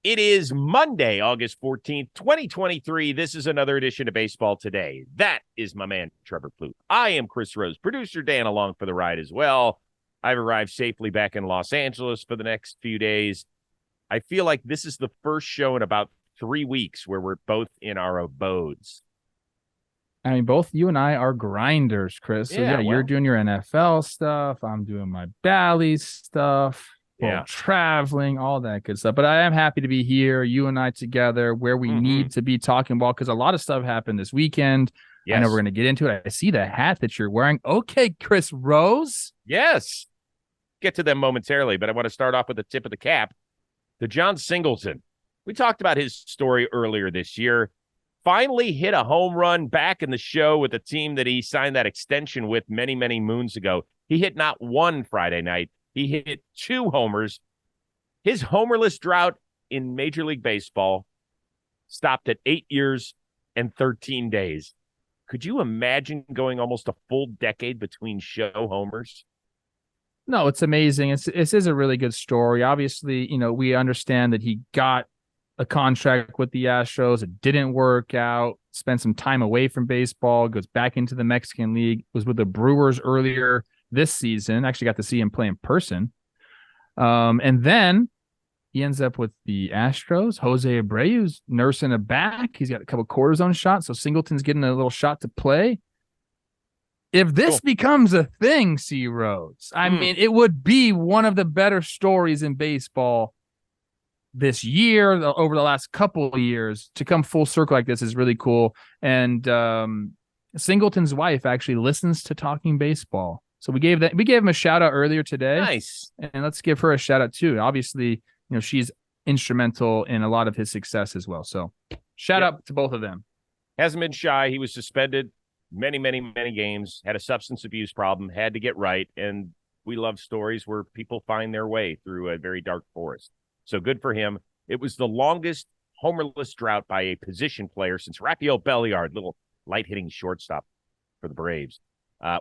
It is Monday, August 14th, 2023. This is another edition of Baseball Today. That is my man, Trevor Plouffe. I am Chris Rose, producer Dan along for the ride as well. I've arrived safely back in Los Angeles for the next few days. I feel like this is the first show in about 3 weeks where we're both in our abodes. I mean, both you and I are grinders, Chris. So yeah, you're doing your NFL stuff. I'm doing my Bally stuff. Traveling, all that good stuff. But I am happy to be here, you and I together, where we need to be talking ball, because a lot of stuff happened this weekend. Yes. I know we're going to get into it. I see the hat that you're wearing. Okay, Chris Rose. Yes. Get to them momentarily, but I want to start off with the tip of the cap to John Singleton. We talked about his story earlier this year. Finally hit a home run back in the show with the team that he signed that extension with many, many moons ago. He hit not one Friday night. He hit 2 homers. His homerless drought in Major League Baseball stopped at 8 years and 13 days. Could you imagine going almost a full decade between show homers? No, it's amazing. This is a really good story. Obviously, we understand that he got a contract with the Astros. It didn't work out. Spent some time away from baseball. Goes back into the Mexican League. Was with the Brewers earlier this season. Actually got to see him play in person. And then he ends up with the Astros. Jose Abreu's nursing a back. He's got a couple cortisone shots, so Singleton's getting a little shot to play. If this becomes a thing, C. Rose, I mean, it would be one of the better stories in baseball this year, over the last couple of years. To come full circle like this is really cool. And Singleton's wife actually listens to Talking Baseball. So we gave him a shout out earlier today. Nice. And let's give her a shout out too. Obviously, she's instrumental in a lot of his success as well. So shout out to both of them. Hasn't been shy. He was suspended many, many, many games, had a substance abuse problem, had to get right. And we love stories where people find their way through a very dark forest. So good for him. It was the longest homerless drought by a position player since Rafael Belliard, little light hitting shortstop for the Braves.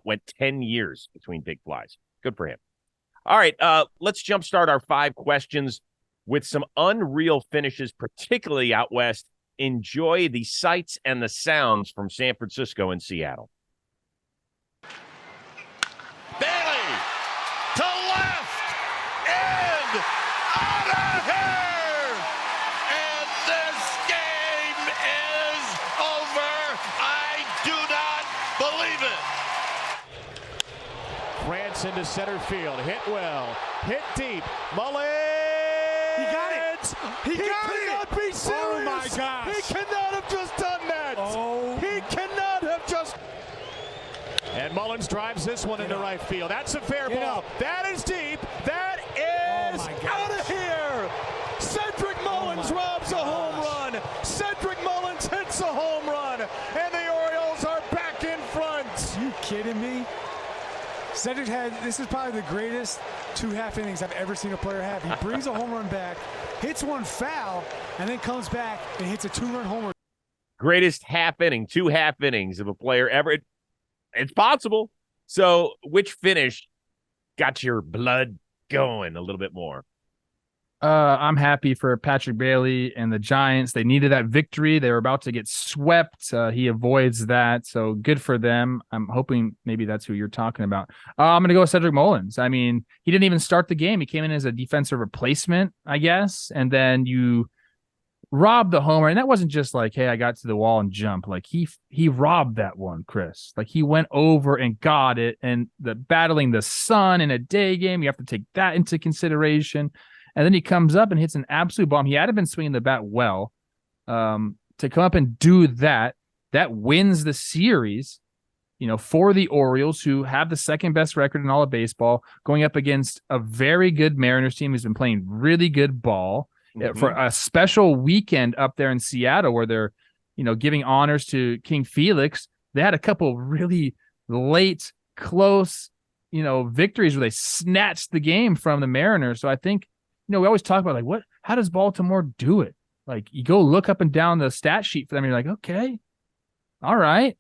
Went 10 years between big flies. Good for him. All right, let's jumpstart our 5 questions with some unreal finishes, particularly out west. Enjoy the sights and the sounds from San Francisco and Seattle. Bailey to left and out of here. And this game is over. I do not believe it. France into center field. Hit well. Hit deep. Mullins. He got it. He cannot be serious. Oh, my gosh. He cannot have just done that. Oh. He cannot have just. And Mullins drives this one into right field. That's a fair ball. That is deep. That is out of here. Cedric Mullins robs a home run. Cedric Mullins hits a home run. And the Orioles are back in front. Are you kidding me? Cedric this is probably the greatest 2 half innings I've ever seen a player have. He brings a home run back, hits one foul, and then comes back and hits a 2-run homer. Greatest 2 half innings of a player ever. It's possible. So which finish got your blood going a little bit more? I'm happy for Patrick Bailey and the Giants. They needed that victory. They were about to get swept. He avoids that. So good for them. I'm hoping maybe that's who you're talking about. I'm going to go with Cedric Mullins. I mean, he didn't even start the game. He came in as a defensive replacement, I guess. And then you robbed the homer. And that wasn't just like, hey, I got to the wall and jump. Like he robbed that one, Chris. Like he went over and got it. And battling the sun in a day game, you have to take that into consideration. And then he comes up and hits an absolute bomb. He had been swinging the bat well. To come up and do that wins the series, for the Orioles, who have the second best record in all of baseball, going up against a very good Mariners team who's been playing really good ball. For a special weekend up there in Seattle where they're, giving honors to King Felix. They had a couple really late, close, victories where they snatched the game from the Mariners. So I think, we always talk about how does Baltimore do it? Like you go look up and down the stat sheet for them. And you're like, okay, all right,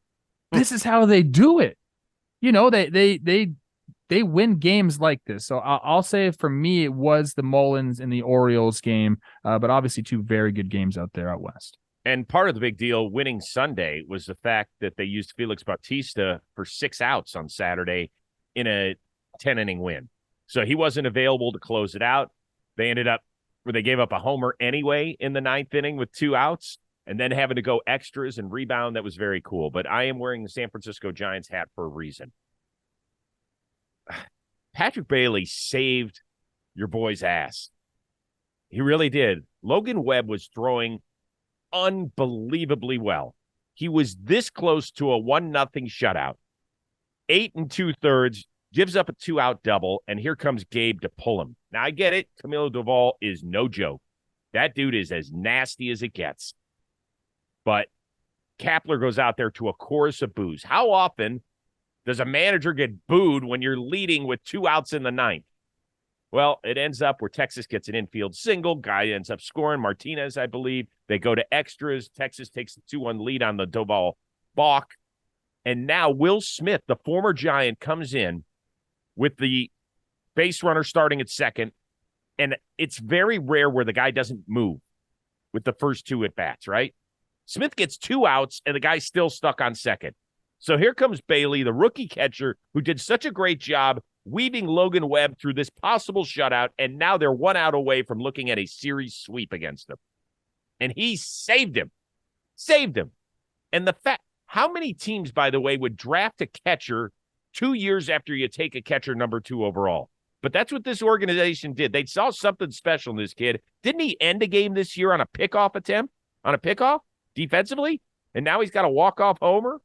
this is how they do it. They they win games like this. So I'll say for me, it was the Mullins and the Orioles game, but obviously two very good games out there out west. And part of the big deal winning Sunday was the fact that they used Felix Bautista for 6 outs on Saturday in a 10-inning win. So he wasn't available to close it out. They ended up where they gave up a homer anyway in the 9th inning with 2 outs and then having to go extras and rebound. That was very cool. But I am wearing the San Francisco Giants hat for a reason. Patrick Bailey saved your boy's ass. He really did. Logan Webb was throwing unbelievably well. He was this close to a 1-0 shutout. 8 2/3, gives up a 2-out double, and here comes Gabe to pull him. Now, I get it. Camilo Doval is no joke. That dude is as nasty as it gets. But Kapler goes out there to a chorus of boos. How often does a manager get booed when you're leading with 2 outs in the 9th? Well, it ends up where Texas gets an infield single. Guy ends up scoring. Martinez, I believe. They go to extras. Texas takes the 2-1 lead on the Doval balk. And now Will Smith, the former Giant, comes in with the base runner starting at second. And it's very rare where the guy doesn't move with the first 2 at-bats, right? Smith gets 2 outs, and the guy's still stuck on second. So here comes Bailey, the rookie catcher, who did such a great job weaving Logan Webb through this possible shutout, and now they're 1 out away from looking at a series sweep against him. And he saved him. Saved him. And the fact, how many teams, by the way, would draft a catcher 2 years after you take a catcher number 2 overall? But that's what this organization did. They saw something special in this kid. Didn't he end a game this year on a pickoff attempt? On a pickoff defensively? And now he's got a walk-off homer?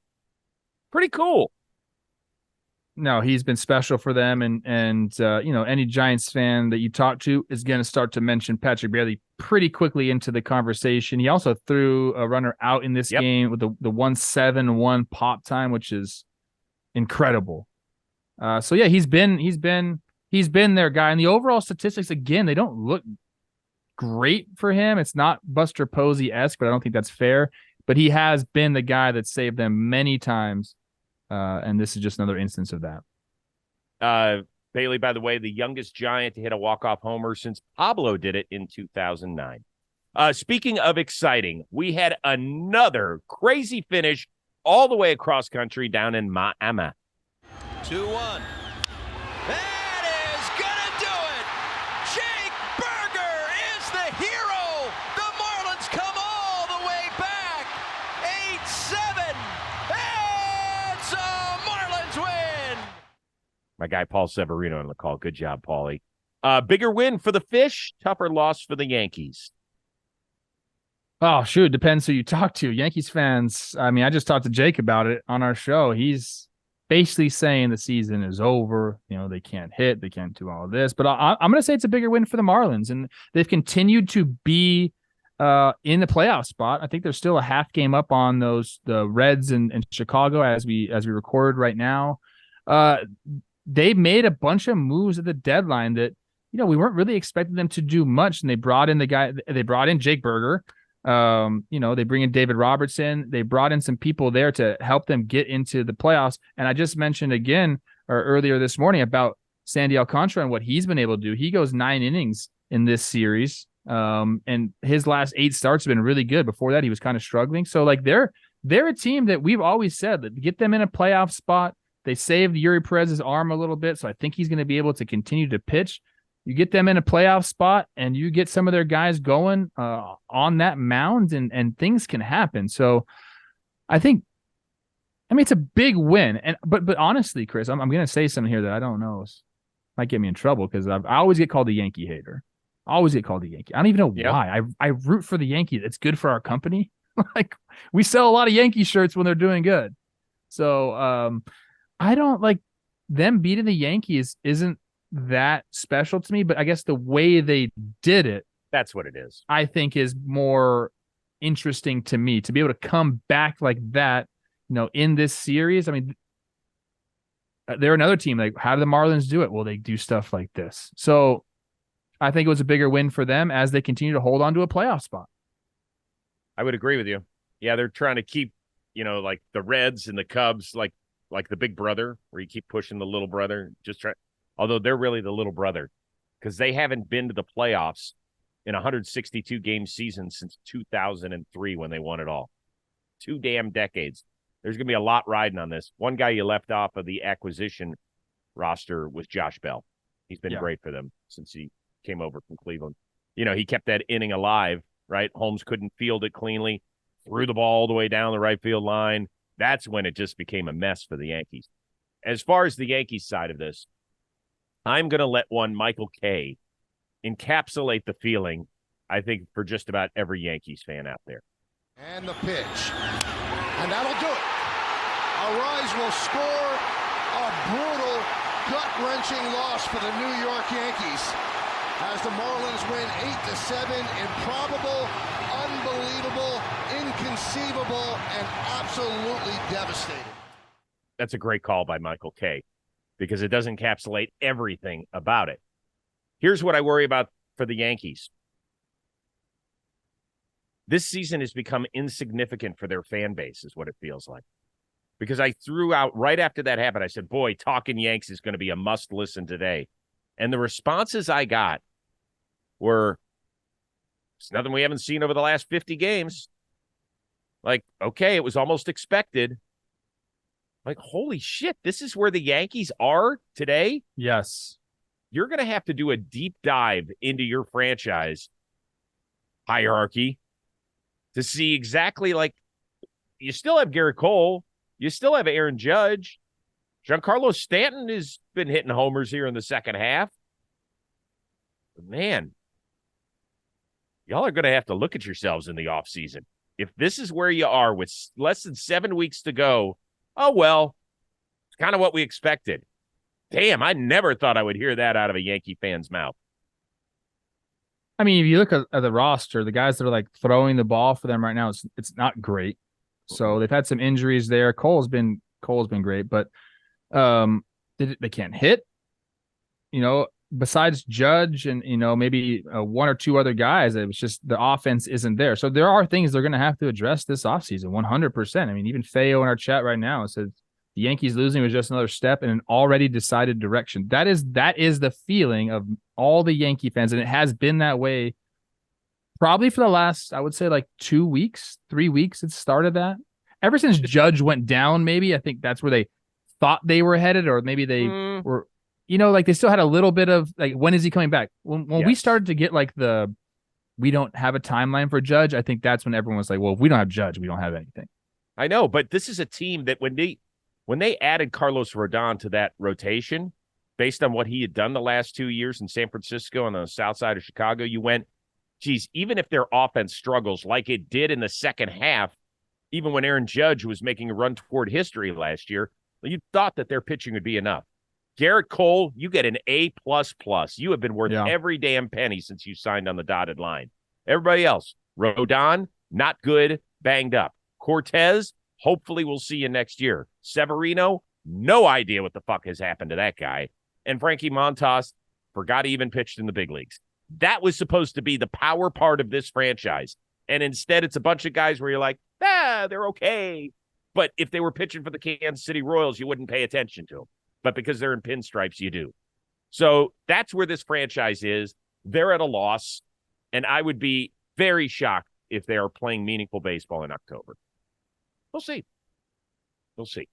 Pretty cool. No, he's been special for them, and any Giants fan that you talk to is going to start to mention Patrick Bailey pretty quickly into the conversation. He also threw a runner out in this game with the 1-7-1 pop time, which is incredible. So yeah, he's been their guy, and the overall statistics again, they don't look great for him. It's not Buster Posey-esque, but I don't think that's fair. But he has been the guy that saved them many times. And this is just another instance of that. Bailey, by the way, the youngest Giant to hit a walk-off homer since Pablo did it in 2009. Speaking of exciting, we had another crazy finish all the way across country down in Miami. 2-1. That is gonna do it. Jake Berger is the hero. The Marlins come all the way back. 8-7. It's a Marlins win. My guy Paul Severino on the call. Good job, Paulie. Bigger win for the Fish, tougher loss for the Yankees. Oh, shoot. Depends who you talk to. Yankees fans, I mean, I just talked to Jake about it on our show. He's basically saying the season is over. You know, they can't hit. They can't do all of this. But I'm going to say it's a bigger win for the Marlins. And they've continued to be in the playoff spot. I think there's still a half game up on the Reds and Chicago as we record right now. They made a bunch of moves at the deadline that, we weren't really expecting them to do much. And they brought in Jake Berger. They bring in David Robertson. They brought in some people there to help them get into the playoffs. And I just mentioned again, or earlier this morning, about Sandy Alcantara and what he's been able to do. He goes 9 innings in this series. And his last 8 starts have been really good. Before that, he was kind of struggling. So like they're a team that we've always said that get them in a playoff spot. They saved Yuri Perez's arm a little bit. So I think he's going to be able to continue to pitch. You get them in a playoff spot and you get some of their guys going on that mound and things can happen. So it's a big win. But honestly, Chris, I'm going to say something here that I don't know might get me in trouble because I always get called a Yankee hater. I always get called a Yankee. I don't even know why. I root for the Yankees. It's good for our company. Like we sell a lot of Yankee shirts when they're doing good. So I don't like them beating the Yankees isn't that special to me, but I guess the way they did it, that's what it is. I think is more interesting to me to be able to come back like that, in this series. I mean, they're another team. Like, how do the Marlins do it? Well, they do stuff like this. So I think it was a bigger win for them as they continue to hold on to a playoff spot. I would agree with you. Yeah, they're trying to keep, like the Reds and the Cubs, like like the big brother, where you keep pushing the little brother. Although they're really the little brother, because they haven't been to the playoffs in a 162-game season since 2003 when they won it all. 2 damn decades. There's going to be a lot riding on this. One guy you left off of the acquisition roster was Josh Bell. He's been great for them since he came over from Cleveland. He kept that inning alive, right? Holmes couldn't field it cleanly, threw the ball all the way down the right field line. That's when it just became a mess for the Yankees. As far as the Yankees side of this, I'm going to let one Michael Kay encapsulate the feeling, I think, for just about every Yankees fan out there. And the pitch. And that'll do it. Arise will score a brutal, gut-wrenching loss for the New York Yankees as the Marlins win 8-7. Improbable, unbelievable, inconceivable, and absolutely devastating. That's a great call by Michael Kay, because it does encapsulate everything about it. Here's what I worry about for the Yankees. This season has become insignificant for their fan base, is what it feels like. Because I threw out, right after that happened, I said, boy, Talking Yanks is going to be a must-listen today. And the responses I got were, it's nothing we haven't seen over the last 50 games. Like, okay, it was almost expected. Like, holy shit, this is where the Yankees are today? Yes. You're going to have to do a deep dive into your franchise hierarchy to see exactly, like, you still have Garrett Cole. You still have Aaron Judge. Giancarlo Stanton has been hitting homers here in the second half. But man, y'all are going to have to look at yourselves in the offseason. If this is where you are with less than 7 weeks to go, oh, well, it's kind of what we expected. Damn, I never thought I would hear that out of a Yankee fan's mouth. I mean, if you look at the roster, the guys that are like throwing the ball for them right now, it's not great. So they've had some injuries there. Cole's been great, but they can't hit. Besides Judge and maybe one or two other guys, it was just the offense isn't there. So there are things they're going to have to address this offseason, 100%. I mean, even Feo in our chat right now says the Yankees losing was just another step in an already decided direction. That is the feeling of all the Yankee fans, and it has been that way probably for the last, I would say, like 2 weeks, 3 weeks. It started that. Ever since Judge went down, maybe, I think that's where they thought they were headed, or maybe they were, like they still had a little bit of, like, when is he coming back? When we started to get like we don't have a timeline for Judge, I think that's when everyone was like, well, if we don't have Judge, we don't have anything. I know, but this is a team that when they added Carlos Rodon to that rotation, based on what he had done the last 2 years in San Francisco and on the south side of Chicago, you went, geez, even if their offense struggles like it did in the second half, even when Aaron Judge was making a run toward history last year, you thought that their pitching would be enough. Garrett Cole, you get an A++. You have been worth every damn penny since you signed on the dotted line. Everybody else, Rodon, not good, banged up. Cortez, hopefully we'll see you next year. Severino, no idea what the fuck has happened to that guy. And Frankie Montas forgot he even pitched in the big leagues. That was supposed to be the power part of this franchise. And instead, it's a bunch of guys where you're like, they're okay. But if they were pitching for the Kansas City Royals, you wouldn't pay attention to them. But because they're in pinstripes, you do. So that's where this franchise is. They're at a loss. And I would be very shocked if they are playing meaningful baseball in October. We'll see. We'll see.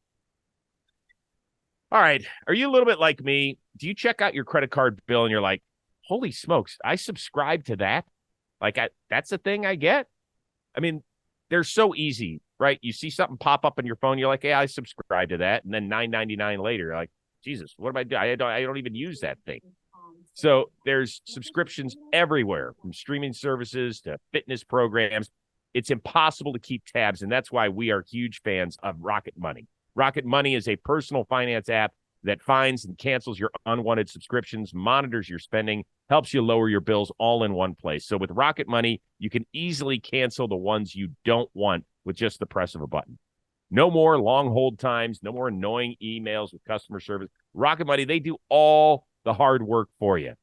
All right. Are you a little bit like me? Do you check out your credit card bill and you're like, holy smokes, I subscribe to that? Like, that's the thing I get? I mean, they're so easy, right? You see something pop up on your phone, you're like, hey, I subscribe to that. And then $9.99 later, you're like, Jesus, what am I doing? I don't even use that thing. So there's subscriptions everywhere, from streaming services to fitness programs. It's impossible to keep tabs, and that's why we are huge fans of Rocket Money. Rocket Money is a personal finance app that finds and cancels your unwanted subscriptions, monitors your spending, helps you lower your bills all in one place. So with Rocket Money, you can easily cancel the ones you don't want with just the press of a button. No more long hold times, no more annoying emails with customer service. Rocket Money, they do all the hard work for you.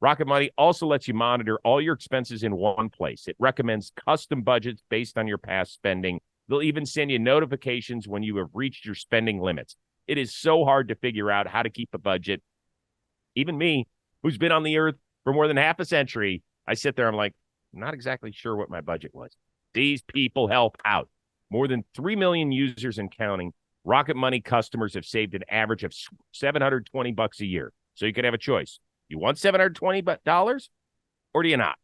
Rocket Money also lets you monitor all your expenses in one place. It recommends custom budgets based on your past spending. They'll even send you notifications when you have reached your spending limits. It is so hard to figure out how to keep a budget. Even me, who's been on the earth for more than half a century, I sit there, I'm like, I'm not exactly sure what my budget was. These people help out. More than 3 million users and counting. Rocket Money customers have saved an average of $720 a year. So you could have a choice. You want $720 or do you not?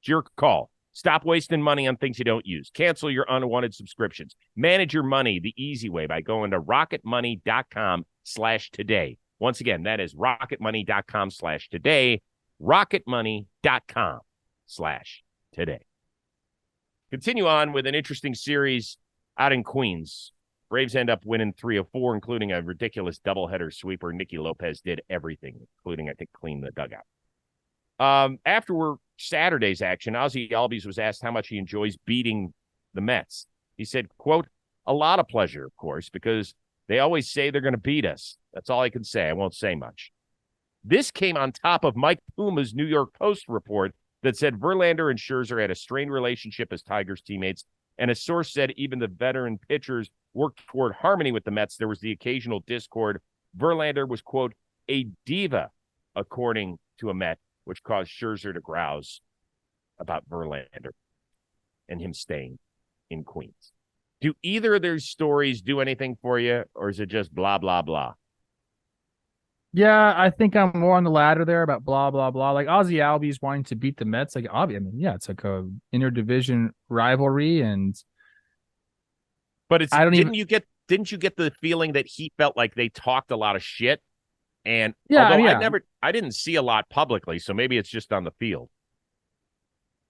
It's your call. Stop wasting money on things you don't use. Cancel your unwanted subscriptions. Manage your money the easy way by going to rocketmoney.com/today. Once again, that is rocketmoney.com/today. rocketmoney.com/today. Continue on with an interesting series out in Queens. Braves end up winning 3 of 4, including a ridiculous doubleheader sweeper. Nicky Lopez did everything, including, I think, clean the dugout. After Saturday's action, Ozzie Albies was asked how much he enjoys beating the Mets. He said, quote, a lot of pleasure, of course, because they always say they're going to beat us. That's all I can say. I won't say much. This came on top of Mike Puma's New York Post report that said Verlander and Scherzer had a strained relationship as Tigers teammates, and a source said even the veteran pitchers worked toward harmony with the Mets. There was the occasional discord. Verlander was, quote, a diva, according to a Met, which caused Scherzer to grouse about Verlander and him staying in Queens. Do either of these stories do anything for you, or is it just blah, blah, blah? Yeah, I think I'm more on the latter there about blah, blah, blah. Like Ozzie Albies wanting to beat the Mets. Like, I mean, yeah, it's like a interdivision rivalry. But it's, didn't you get the feeling that he felt like they talked a lot of shit? And I didn't see a lot publicly, so maybe it's just on the field.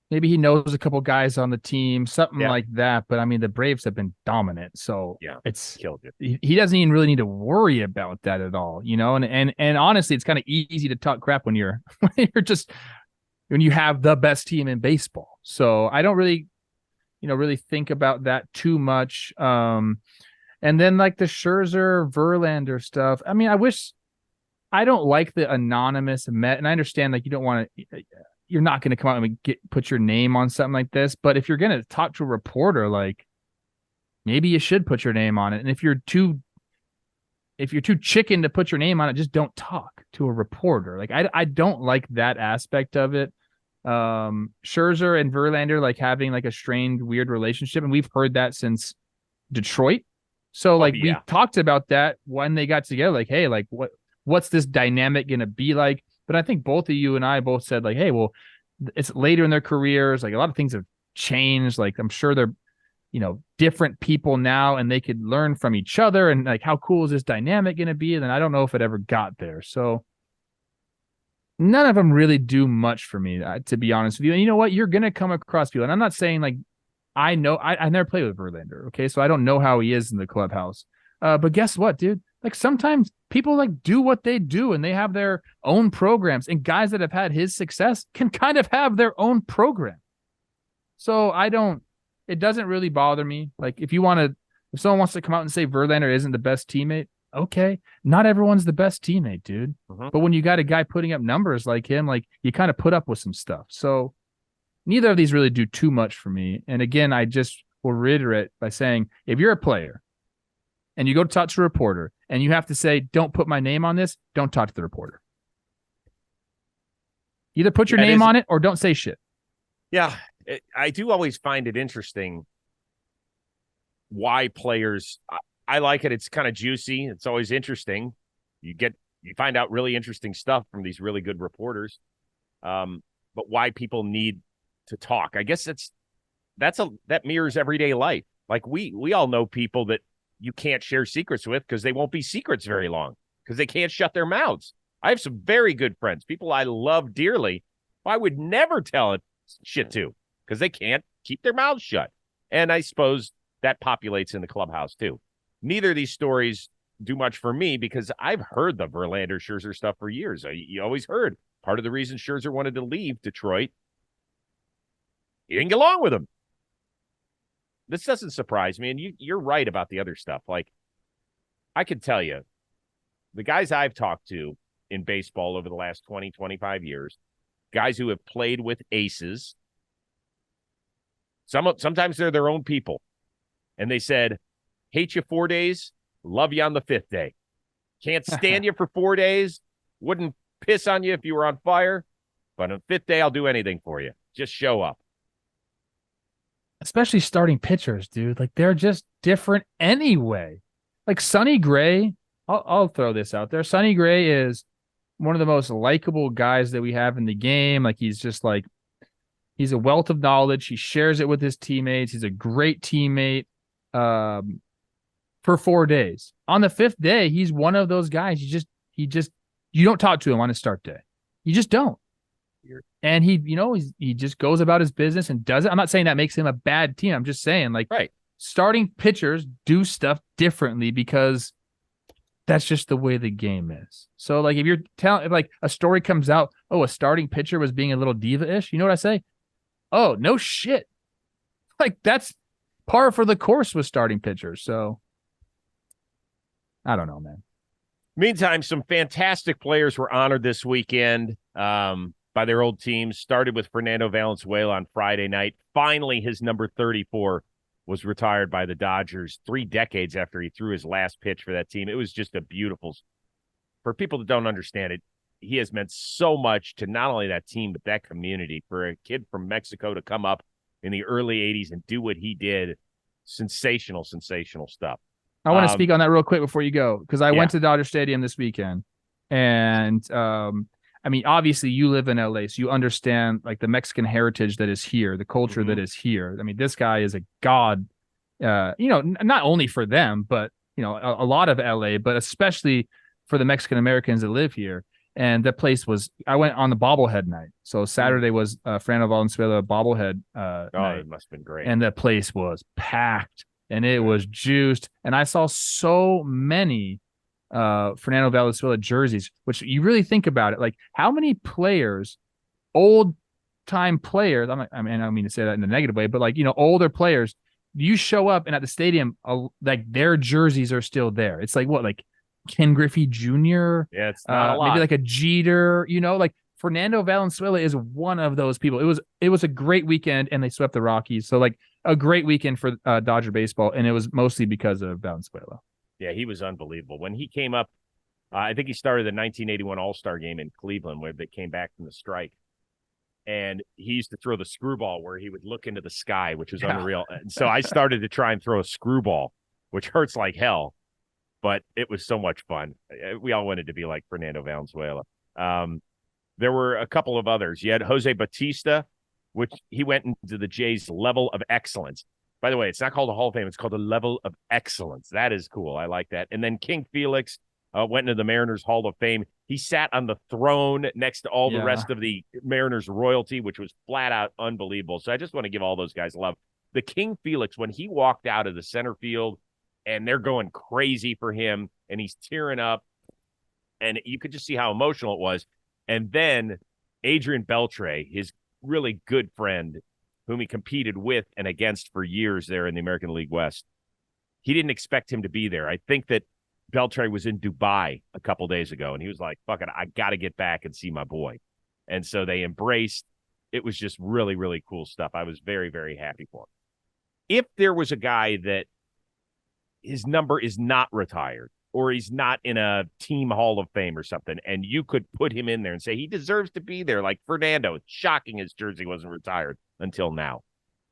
Maybe he knows a couple guys on the team, something like that. But I mean, the Braves have been dominant, so it's killed you. He doesn't even really need to worry about that at all, you know. And honestly, it's kind of easy to talk crap when you have the best team in baseball. So I don't really, really think about that too much. And then like the Scherzer Verlander stuff. I mean, I don't like the anonymous Met, and I understand like you don't want to. You're not going to come out and put your name on something like this. But if you're going to talk to a reporter, like maybe you should put your name on it. And if you're too chicken to put your name on it, just don't talk to a reporter. Like I don't like that aspect of it. Scherzer and Verlander like having like a strained, weird relationship, and we've heard that since Detroit. So we talked about that when they got together. Like, hey, like what's this dynamic going to be like? But I think both of you and I both said like, hey, well, it's later in their careers. Like a lot of things have changed. Like I'm sure they're, different people now and they could learn from each other. And like, how cool is this dynamic going to be? And then I don't know if it ever got there. So none of them really do much for me, to be honest with you. And you know what? You're going to come across people. And I'm not saying like, I know I never played with Verlander. Okay. So I don't know how he is in the clubhouse. But guess what, dude? Like sometimes people like do what they do and they have their own programs, and guys that have had his success can kind of have their own program. So it doesn't really bother me. Like if someone wants to come out and say Verlander isn't the best teammate, okay. Not everyone's the best teammate, dude. Mm-hmm. But when you got a guy putting up numbers like him, like you kind of put up with some stuff. So neither of these really do too much for me. And again, I just will reiterate by saying, if you're a player and you go to talk to a reporter and you have to say, don't put my name on this, don't talk to the reporter. Either put your name on it or don't say shit. Yeah, I do always find it interesting why players, I like it. It's kind of juicy. It's always interesting. You find out really interesting stuff from these really good reporters. But why people need to talk. I guess that mirrors everyday life. Like we all know people that you can't share secrets with because they won't be secrets very long because they can't shut their mouths. I have some very good friends, people I love dearly, I would never tell it shit to because they can't keep their mouths shut. And I suppose that populates in the clubhouse too. Neither of these stories do much for me because I've heard the Verlander Scherzer stuff for years. You always heard part of the reason Scherzer wanted to leave Detroit, he didn't get along with him. This doesn't surprise me, and you're right about the other stuff. Like, I can tell you, the guys I've talked to in baseball over the last 20, 25 years, guys who have played with aces, sometimes they're their own people, and they said, hate you 4 days, love you on the 5th day. Can't stand you for 4 days. Wouldn't piss on you if you were on fire. But on the 5th day, I'll do anything for you. Just show up. Especially starting pitchers, dude. Like, they're just different anyway. Like, Sonny Gray, I'll throw this out there. Sonny Gray is one of the most likable guys that we have in the game. Like, he's a wealth of knowledge. He shares it with his teammates. He's a great teammate. For 4 days. On the 5th day, he's one of those guys. You don't talk to him on his start day. You just don't. And he just goes about his business and does it. I'm not saying that makes him a bad team. I'm just saying, like, right. Starting pitchers do stuff differently because that's just the way the game is. So, like, if you're telling, like, a story comes out, oh, a starting pitcher was being a little diva-ish, you know what I say? Oh, no shit. Like, that's par for the course with starting pitchers. So, I don't know, man. Meantime, some fantastic players were honored this weekend by their old teams. Started with Fernando Valenzuela on Friday night. Finally, his number 34 was retired by the Dodgers 3 decades after he threw his last pitch for that team. It was just a beautiful, for people that don't understand it, he has meant so much to not only that team, but that community. For a kid from Mexico to come up in the early 80s and do what he did, sensational stuff. I want to speak on that real quick before you go, because I went to Dodger Stadium this weekend, and I mean, obviously you live in LA, so you understand, like, the Mexican heritage that is here, the culture that is here. I mean, this guy is a god, not only for them, but, a lot of LA, but especially for the Mexican Americans that live here. And that place I went on the bobblehead night. So Saturday was Fernando Valenzuela bobblehead night. It must have been great. And the place was packed. And it was juiced. And I saw so many Fernando Valenzuela jerseys, which you really think about it. Like, how many players, old-time players, I don't mean to say that in a negative way, but, like, older players, you show up and at the stadium, like, their jerseys are still there. It's like, what, like Ken Griffey Jr.? Yeah, it's not a lot. Maybe like a Jeter, like Fernando Valenzuela is one of those people. It was a great weekend, and they swept the Rockies. So, like, a great weekend for Dodger baseball, and it was mostly because of Valenzuela. Yeah, he was unbelievable. When he came up, I think he started the 1981 All-Star game in Cleveland where they came back from the strike. And he used to throw the screwball where he would look into the sky, which was unreal. And so I started to try and throw a screwball, which hurts like hell, but it was so much fun. We all wanted to be like Fernando Valenzuela. There were a couple of others. You had Jose Bautista, which he went into the Jays' level of excellence. By the way, it's not called a Hall of Fame. It's called a level of excellence. That is cool. I like that. And then King Felix went into the Mariners Hall of Fame. He sat on the throne next to all the rest of the Mariners royalty, which was flat out unbelievable. So I just want to give all those guys love. The King Felix, when he walked out of the center field and they're going crazy for him and he's tearing up, and you could just see how emotional it was. And then Adrian Beltre, his really good friend, whom he competed with and against for years there in the American League West, he didn't expect him to be there. I think that Beltre was in Dubai a couple days ago, and he was like, fuck it, I got to get back and see my boy. And so they embraced. It was just really, really cool stuff. I was very, very happy for him. If there was a guy that his number is not retired, or he's not in a team Hall of Fame or something, and you could put him in there and say he deserves to be there, like Fernando, it's shocking his jersey wasn't retired until now.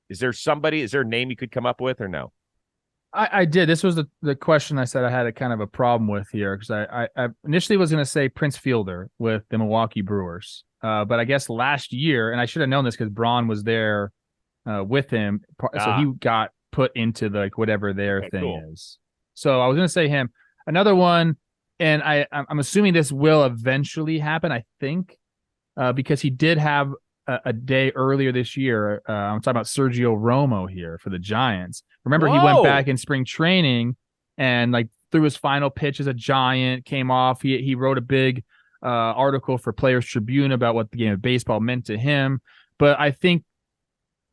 Is there a name you could come up with, or no? I did. This was the question I said I had a kind of a problem with here, because I initially was going to say Prince Fielder with the Milwaukee Brewers. But I guess last year, and I should have known this because Braun was there with him, so he got put into the whatever their thing is. So I was going to say him. Another one, and I'm assuming this will eventually happen, I think, because he did have a day earlier this year. I'm talking about Sergio Romo here for the Giants. Remember, he went back in spring training and, like, threw his final pitch as a Giant, came off. He wrote a big article for Players Tribune about what the game of baseball meant to him. But I think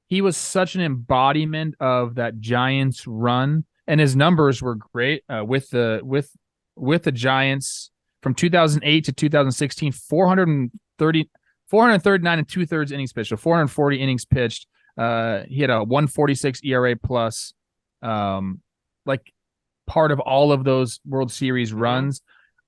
he was such an embodiment of that Giants run, and his numbers were great with the Giants from 2008 to 2016, 439 and 2/3 innings pitched, so 440 innings pitched. He had a 146 ERA plus. Like, part of all of those World Series runs.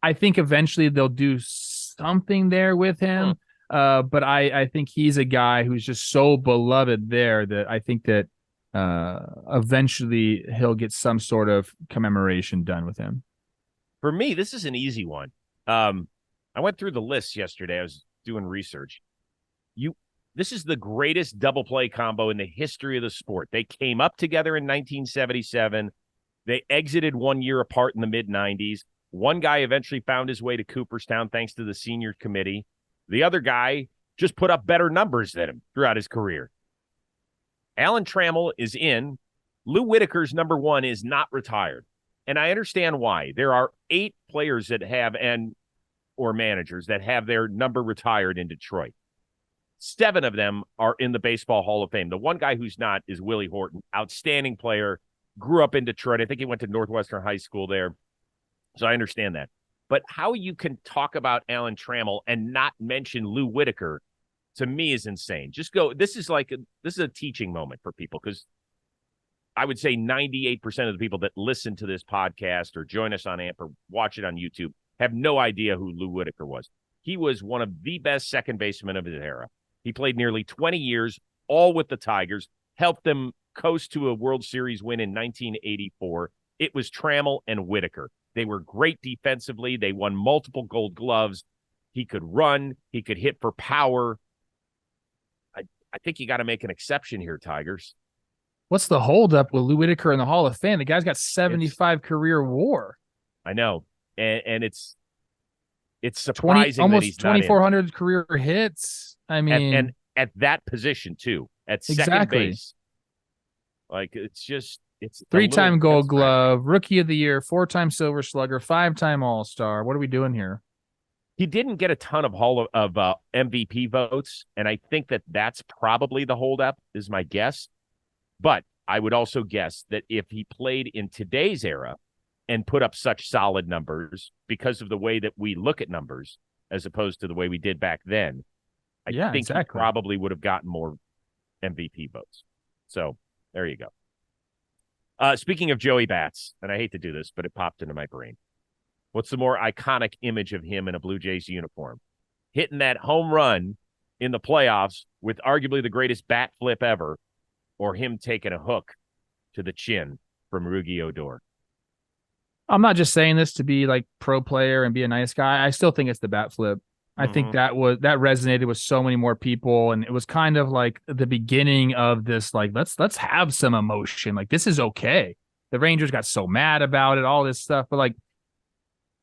I think eventually they'll do something there with him. But I think he's a guy who's just so beloved there that I think that eventually he'll get some sort of commemoration done with him. For me, this is an easy one. I went through the list yesterday. I was doing research. This is the greatest double play combo in the history of the sport. They came up together in 1977. They exited 1 year apart in the mid-90s. One guy eventually found his way to Cooperstown thanks to the senior committee. The other guy just put up better numbers than him throughout his career. Alan Trammell is in. Lou Whitaker's number 1 is not retired. And I understand why. There are 8 players that have or managers that have their number retired in Detroit. 7 of them are in the Baseball Hall of Fame. The one guy who's not is Willie Horton, outstanding player, grew up in Detroit. I think he went to Northwestern High School there. So I understand that. But how you can talk about Alan Trammell and not mention Lou Whitaker, to me, is insane. Just go. This is a teaching moment for people, because I would say 98% of the people that listen to this podcast or join us on AMP or watch it on YouTube have no idea who Lou Whitaker was. He was one of the best second basemen of his era. He played nearly 20 years, all with the Tigers, helped them coast to a World Series win in 1984. It was Trammell and Whitaker. They were great defensively. They won multiple Gold Gloves. He could run. He could hit for power. I think you got to make an exception here, Tigers. What's the holdup with Lou Whitaker in the Hall of Fame? The guy's got 75 career WAR. I know, and it's surprising almost that he's 2,400 career hits. I mean, and at that position too, at second base. Like it's 3-time Gold Glove, Rookie of the Year, 4-time Silver Slugger, 5-time All-Star. What are we doing here? He didn't get a ton of MVP votes, and I think that's probably the holdup, is my guess. But I would also guess that if he played in today's era and put up such solid numbers because of the way that we look at numbers as opposed to the way we did back then, I think he probably would have gotten more MVP votes. So there you go. Speaking of Joey Bats, and I hate to do this, but it popped into my brain. What's the more iconic image of him in a Blue Jays uniform? Hitting that home run in the playoffs with arguably the greatest bat flip ever, or him taking a hook to the chin from Rugi Odor? I'm not just saying this to be like pro player and be a nice guy. I still think it's the bat flip. I think that resonated with so many more people, and it was kind of like the beginning of this. Like, let's have some emotion. Like, this is okay. The Rangers got so mad about it, all this stuff, but like,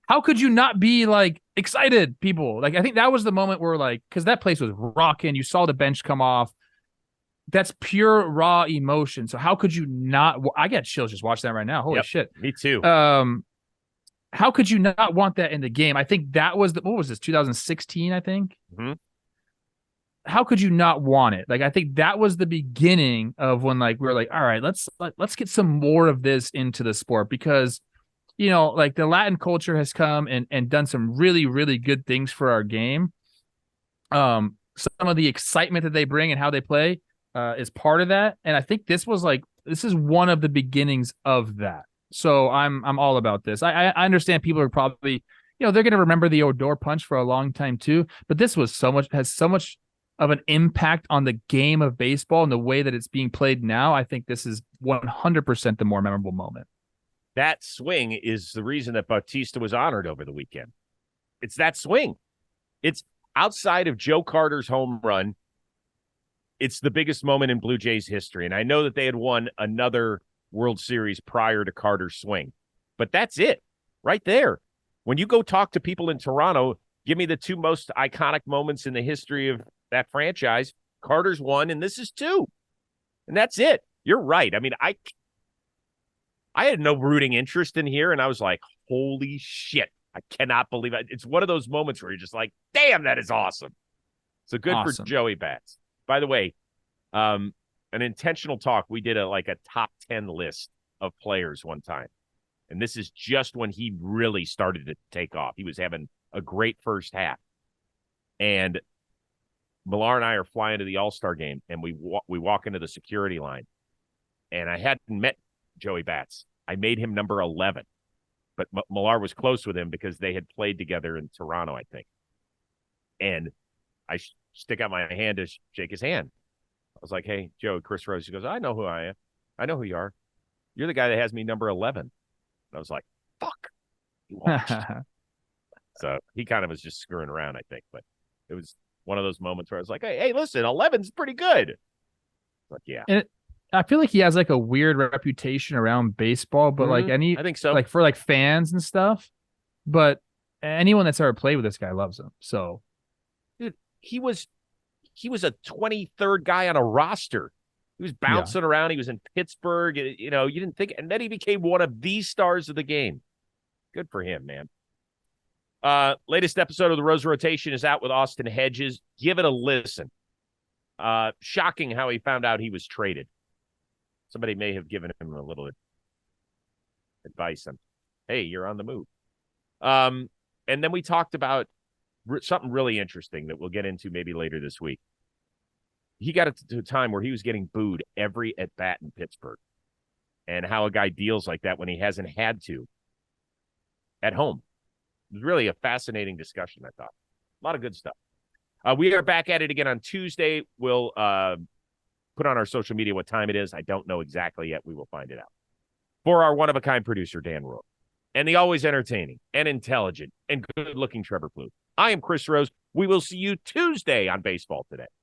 how could you not be like excited, people? Like, I think that was the moment where like, because that place was rocking. You saw the bench come off. That's pure raw emotion. So how could you not? I got chills just watching that right now. Holy shit! Me too. How could you not want that in the game? I think that was what was this, 2016, I think? Mm-hmm. How could you not want it? Like, I think that was the beginning of when like we were like, all right, let's get some more of this into the sport, because, you know, like the Latin culture has come and done some really, really good things for our game. Some of the excitement that they bring and how they play is part of that. And I think this is one of the beginnings of that. So I'm all about this. I understand people are probably, you know, they're going to remember the Odor punch for a long time too, but this has so much of an impact on the game of baseball and the way that it's being played now. I think this is 100% the more memorable moment. That swing is the reason that Bautista was honored over the weekend. It's that swing. It's outside of Joe Carter's home run. It's the biggest moment in Blue Jays history. And I know that they had won another World Series prior to Carter's swing, but that's it right there. When you go talk to people in Toronto, give me the 2 most iconic moments in the history of that franchise. Carter's 1, and this is 2. And that's it. You're right. I mean, I had no rooting interest in here, and I was like, holy shit, I cannot believe it. It's one of those moments where you're just like, damn, that is awesome. So good for Joey Bats. By the way, an intentional talk, we did a top 10 list of players one time. And this is just when he really started to take off. He was having a great first half. And Millar and I are flying to the All-Star game, and we walk into the security line. And I hadn't met Joey Bats. I made him number 11. but Millar was close with him because they had played together in Toronto, I think. And I stick out my hand to shake his hand. I was like, hey, Joe, Chris Rose. He goes, I know who I am. I know who you are. You're the guy that has me number 11. And I was like, fuck. He watched. So he kind of was just screwing around, I think. But it was one of those moments where I was like, hey, listen, 11's pretty good. But yeah. And I feel like he has like a weird reputation around baseball, but like I think so. Like for like fans and stuff. But anyone that's ever played with this guy loves him. So, dude, he was a 23rd guy on a roster. He was bouncing around. He was in Pittsburgh. You know, you didn't think, and then he became one of the stars of the game. Good for him, man. Latest episode of the Rose Rotation is out with Austin Hedges. Give it a listen. Shocking how he found out he was traded. Somebody may have given him a little advice on, hey, you're on the move. And then we talked about something really interesting that we'll get into maybe later this week. He got it to a time where he was getting booed every at bat in Pittsburgh, and how a guy deals like that when he hasn't had to at home. It was really a fascinating discussion, I thought. A lot of good stuff. We are back at it again on Tuesday. We'll put on our social media what time it is. I don't know exactly yet. We will find it out. For our one-of-a-kind producer, Dan Rourke, and the always entertaining and intelligent and good-looking Trevor Plouffe, I am Chris Rose. We will see you Tuesday on Baseball Today.